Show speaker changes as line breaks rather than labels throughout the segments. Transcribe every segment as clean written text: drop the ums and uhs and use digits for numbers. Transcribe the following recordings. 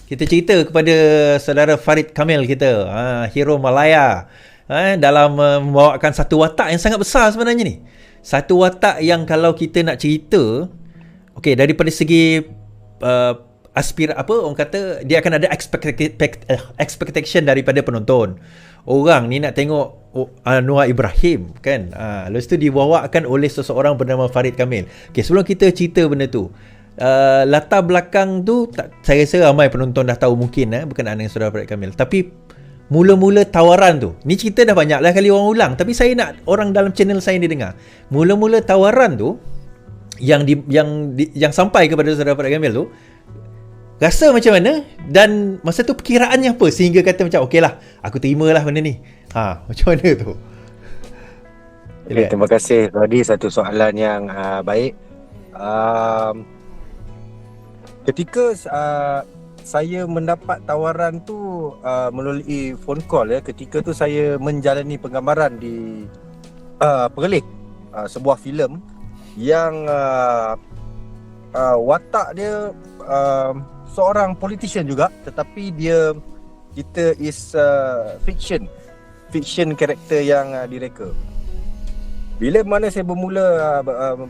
kita cerita kepada saudara Farid Kamil kita, hero Malaya, dalam membawakan satu watak yang sangat besar sebenarnya ni. Satu watak yang kalau kita nak cerita, okey, daripada segi orang kata dia akan ada expectation daripada penonton. Orang ni nak tengok Anwar Ibrahim kan. Lepas tu dibawakan oleh seseorang bernama Farid Kamil. Okey, sebelum kita cerita benda tu, latar belakang tu saya rasa ramai penonton dah tahu mungkin berkenaan dengan saudara Farid Kamil. Tapi mula-mula tawaran tu, ni cerita dah banyak lah kali orang ulang, tapi saya nak orang dalam channel saya ni dengar. Mula-mula tawaran tu yang sampai kepada saudara Farid Kamil tu, rasa macam mana? Dan masa tu perkiraannya apa sehingga kata macam okey lah, aku terimalah benda ni. Macam mana tu?
Okay, terima kasih Rodi, satu soalan yang baik. Ketika saya mendapat tawaran tu melalui phone call ketika tu saya menjalani penggambaran di Perlis, sebuah filem yang watak dia seorang politician juga, tetapi kita is fiction karakter yang direka. Bila mana saya bermula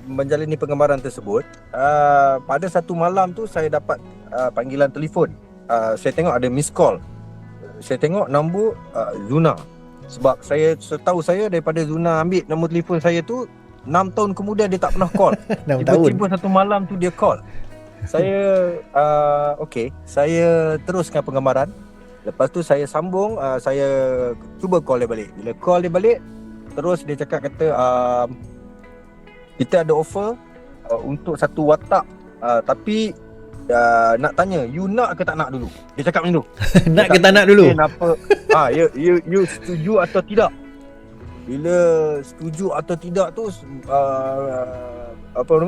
menjalani penggambaran tersebut, pada satu malam tu saya dapat panggilan telefon. Saya tengok ada miss call. Saya tengok nombor Zuna. Sebab setahu saya daripada Zuna ambil nombor telefon saya tu 6 tahun kemudian dia tak pernah call.
6 tahun.
Tiba-tiba satu malam tu dia call. Saya saya teruskan penggambaran. Lepas tu saya sambung, saya cuba call dia balik. Bila call dia balik, terus dia cakap kata kita ada offer untuk satu watak, tapi nak tanya you nak ke tak nak dulu. Dia cakap macam tu.
Nak ke tak nak dulu?
Kenapa? You setuju atau tidak? Bila setuju atau tidak tu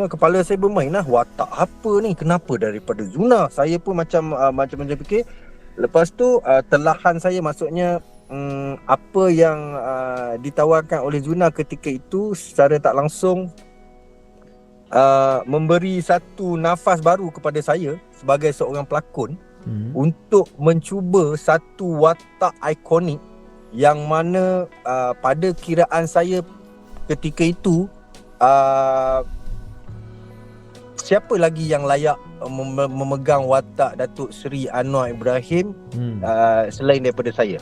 kepala saya bermain lah, watak apa ni, kenapa daripada Zuna? Saya pun macam fikir. Lepas tu telahan saya, maksudnya apa yang ditawarkan oleh Zuna ketika itu secara tak langsung memberi satu nafas baru kepada saya sebagai seorang pelakon untuk mencuba satu watak ikonik yang mana pada kiraan saya ketika itu siapa lagi yang layak memegang watak Datuk Seri Anwar Ibrahim selain daripada saya.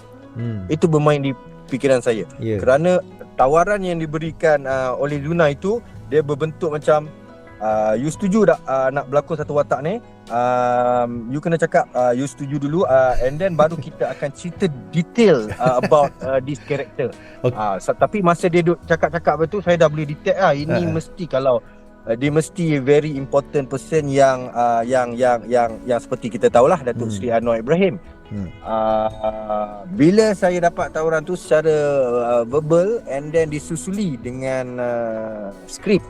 Itu bermain di fikiran saya. Kerana tawaran yang diberikan oleh Zuna itu, dia berbentuk macam you setuju tak nak berlakon satu watak ni? You kena cakap you setuju dulu, and then baru kita akan cerita detail about this character. Tapi masa dia duk cakap-cakap betul, saya dah boleh detect ini mesti, kalau dia mesti very important person yang seperti kita tahulah, Datuk Seri Anwar Ibrahim. Bila saya dapat tawaran tu secara verbal and then disusuli dengan skrip.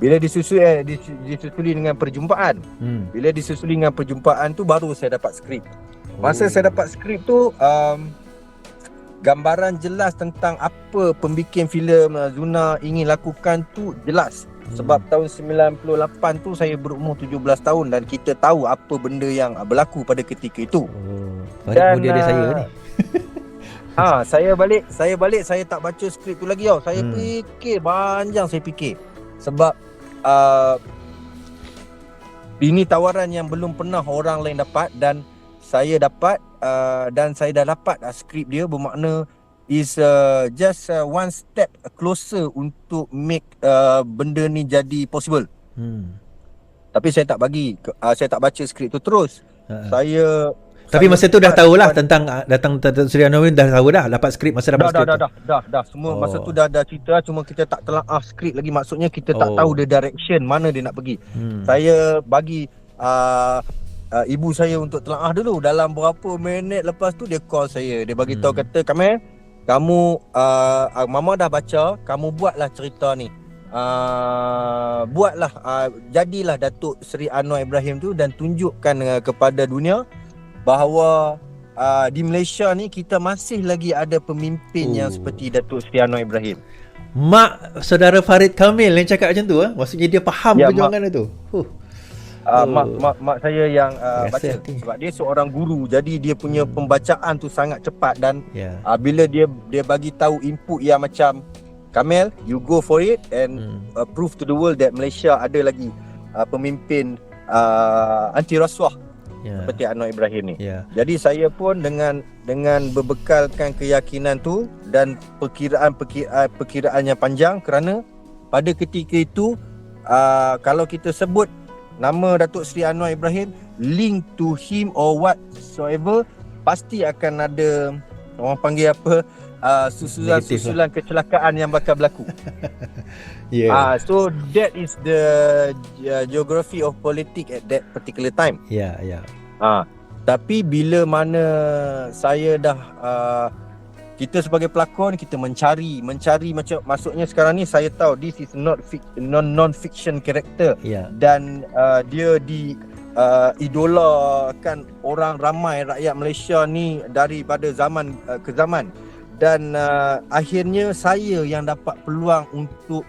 Bila disusuli dengan perjumpaan. Bila disusuli dengan perjumpaan tu baru saya dapat skrip. Masa saya dapat skrip tu, gambaran jelas tentang apa pembikin filem Zuna ingin lakukan tu jelas. Sebab tahun 98 tu saya berumur 17 tahun dan kita tahu apa benda yang berlaku pada ketika itu.
Dan muda dia saya ni.
Saya balik saya tak baca skrip tu lagi tau. Saya fikir panjang, saya fikir. Sebab ini tawaran yang belum pernah orang lain dapat, dan saya dapat dan saya dah dapat skrip dia, bermakna is just one step closer untuk make benda ni jadi possible. Tapi saya tak saya tak baca skrip tu terus.
Tapi masa tu dah tahulah tentang datang Datuk Seri Anwar, dah tahu dah dapat skrip masa dapat skrip.
Dah semua masa tu dah cerita, cuma kita tak telaah skrip lagi, maksudnya kita tak tahu the direction mana dia nak pergi. Saya bagi ibu saya untuk telaah dulu. Dalam berapa minit lepas tu dia call saya, dia bagi tahu kata, Kamil, kamu mama dah baca, kamu buatlah cerita ni. Buatlah jadilah Datuk Seri Anwar Ibrahim tu dan tunjukkan kepada dunia bahawa di Malaysia ni kita masih lagi ada pemimpin yang seperti Datuk Seri Anwar Ibrahim.
Mak saudara Farid Kamil yang cakap macam tu, maksudnya dia faham perjuangan itu.
mak saya yang baca, sebab dia seorang guru, jadi dia punya pembacaan tu sangat cepat dan bila dia bagi tahu input yang macam, Kamel, you go for it and prove to the world that Malaysia ada lagi pemimpin anti rasuah seperti Anwar Ibrahim ni. Jadi saya pun dengan berbekalkan keyakinan tu dan perkiraan yang panjang, kerana pada ketika itu kalau kita sebut nama Datuk Seri Anwar Ibrahim, link to him or whatsoever, pasti akan ada, orang panggil apa, susulan kecelakaan yang bakal berlaku. So that is the geography of politics at that particular time. Tapi bila mana saya dah kita sebagai pelakon, kita mencari macam, maksudnya sekarang ni saya tahu this is not non-fiction character, dan dia idolakan orang ramai rakyat Malaysia ni daripada zaman ke zaman, dan akhirnya saya yang dapat peluang untuk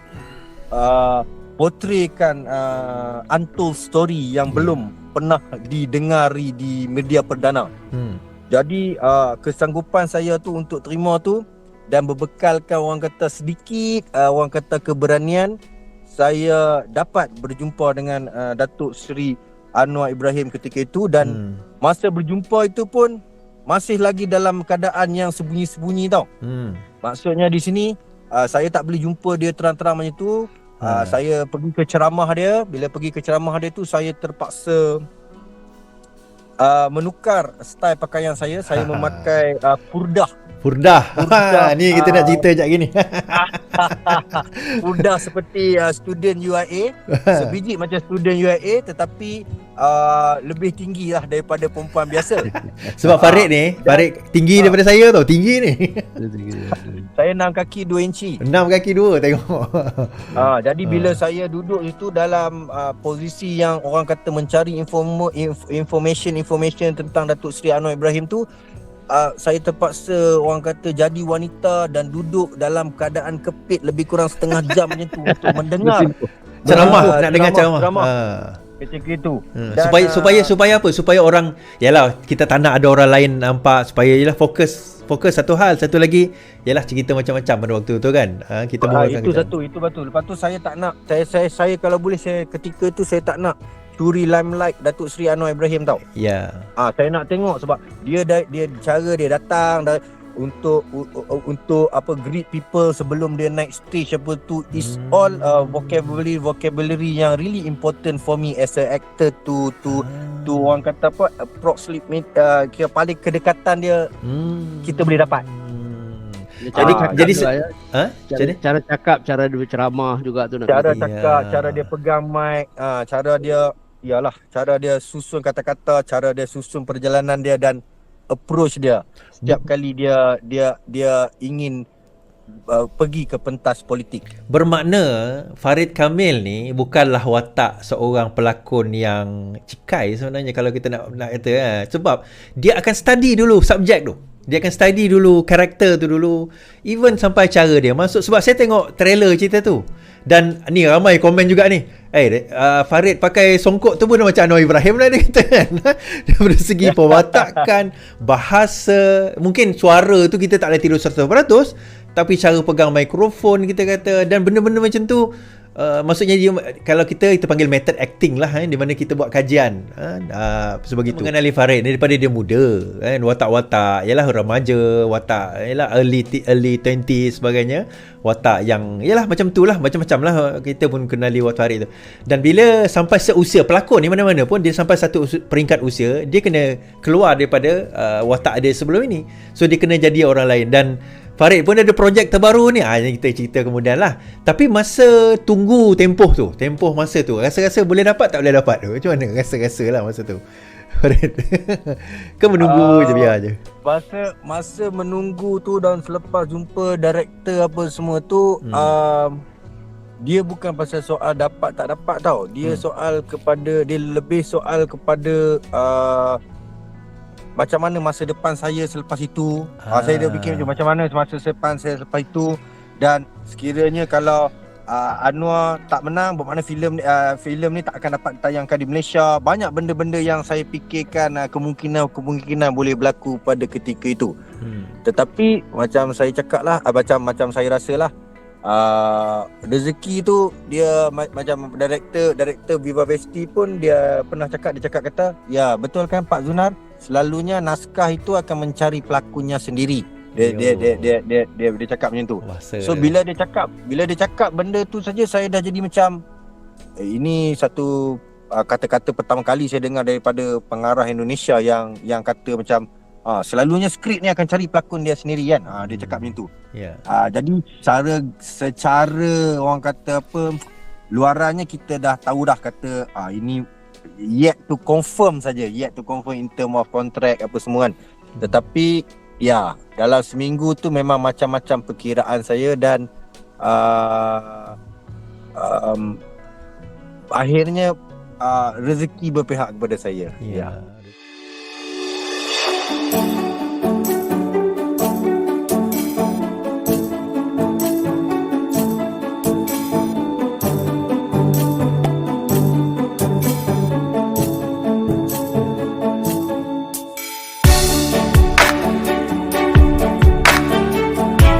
portraykan untold story yang belum pernah didengari di media perdana. Jadi kesanggupan saya tu untuk terima tu, dan berbekalkan orang kata sedikit orang kata keberanian, saya dapat berjumpa dengan Datuk Seri Anwar Ibrahim ketika itu, dan masa berjumpa itu pun masih lagi dalam keadaan yang sembunyi-sembunyi tau. Maksudnya di sini saya tak boleh jumpa dia terang-terang macam tu. Saya pergi ke ceramah dia. Bila pergi ke ceramah dia tu, saya terpaksa menukar style pakaian saya. Saya memakai purdah.
Ni kita nak cerita sekejap gini.
Purdah seperti student UIA, sebiji macam student UIA, tetapi lebih tinggi lah daripada perempuan biasa.
Sebab Farid tinggi daripada saya tau. Tinggi ni.
Saya 6 kaki 2 inci.
6 kaki 2 tengok.
Jadi bila saya duduk itu dalam posisi yang orang kata mencari information tentang Datuk Seri Anwar Ibrahim tu, saya terpaksa orang kata jadi wanita dan duduk dalam keadaan kepit lebih kurang setengah jam macam tu untuk mendengar
ceramah, nak dengar ceramah.
Ketika itu.
Supaya apa? Supaya orang, yalah, kita tak nak ada orang lain nampak, supaya yalah fokus satu hal. Satu lagi yalah cerita macam-macam pada waktu tu kan. Kita
itu betul. Lepas tu saya tak nak, saya kalau boleh, saya ketika tu saya tak nak curi limelight Datuk Seri Anwar Ibrahim tau. Saya nak tengok sebab dia cara dia datang untuk greet people sebelum dia naik stage apa tu, is all vocabulary yang really important for me as a actor to orang kata apa, approximate kira paling kedekatan dia kita boleh dapat.
Jadi cara cakap, cara dia berceramah juga tu nak
cara cakap, cara dia pegang mic, cara dia susun kata-kata, cara dia susun perjalanan dia dan approach dia setiap kali dia ingin pergi ke pentas politik.
Bermakna Farid Kamil ni bukanlah watak seorang pelakon yang cikai sebenarnya, kalau kita nak kata sebab dia akan study dulu subjek tu. Dia akan study dulu karakter tu dulu, even sampai cara dia masuk. Sebab saya tengok trailer cerita tu, dan ni ramai komen juga ni, Farid pakai songkok tu pun macam Anwar Ibrahim lah dia kata kan. Dari segi pewatakan, bahasa, mungkin suara tu kita tak boleh tiru 100%, tapi cara pegang mikrofon kita kata, dan benda-benda macam tu, maksudnya dia, kalau kita panggil method acting lah, di mana kita buat kajian sebegitu mengenali Farid daripada dia muda kan, watak-watak yalah remaja, watak yalah early 20s sebagainya, watak yang yalah macam tu lah, macam-macam lah kita pun kenali watak Farid tu. Dan bila sampai seusia pelakon ni, mana-mana pun dia sampai satu peringkat usia, dia kena keluar daripada watak dia sebelum ini, so dia kena jadi orang lain. Dan Farid pun ada projek terbaru ni, yang kita cerita kemudian lah. Tapi masa tunggu tempoh masa tu, rasa-rasa boleh dapat tak boleh dapat tu? Macam mana rasa-rasa lah masa tu Farid? Ke menunggu je, biar je?
Masa menunggu tu dan selepas jumpa director apa semua tu, dia bukan pasal soal dapat tak dapat tau. Dia lebih soal kepada macam mana masa depan saya selepas itu. Saya dah fikir macam mana masa depan saya selepas itu. Dan sekiranya kalau Anwar tak menang, bermakna filem ni tak akan dapat ditayangkan di Malaysia. Banyak benda-benda yang saya fikirkan kemungkinan boleh berlaku pada ketika itu. Tetapi macam saya cakap lah, macam saya rasa lah, rezeki tu dia macam director Viva Vesti pun dia pernah cakap, kata, ya betul kan Pak Zunar, selalunya naskah itu akan mencari pelakunya sendiri. Dia cakap macam tu. So bila dia cakap benda tu saja, saya dah jadi macam ini satu kata-kata pertama kali saya dengar daripada pengarah Indonesia yang kata macam selalunya skrip ni akan cari pelakon dia sendiri kan. Dia cakap macam tu. Jadi secara orang kata apa, luarannya kita dah tahu dah kata ini yet to confirm in term of contract apa semua kan. Tetapi ya, dalam seminggu tu memang macam-macam perkiraan saya dan akhirnya rezeki berpihak kepada saya.
Ya.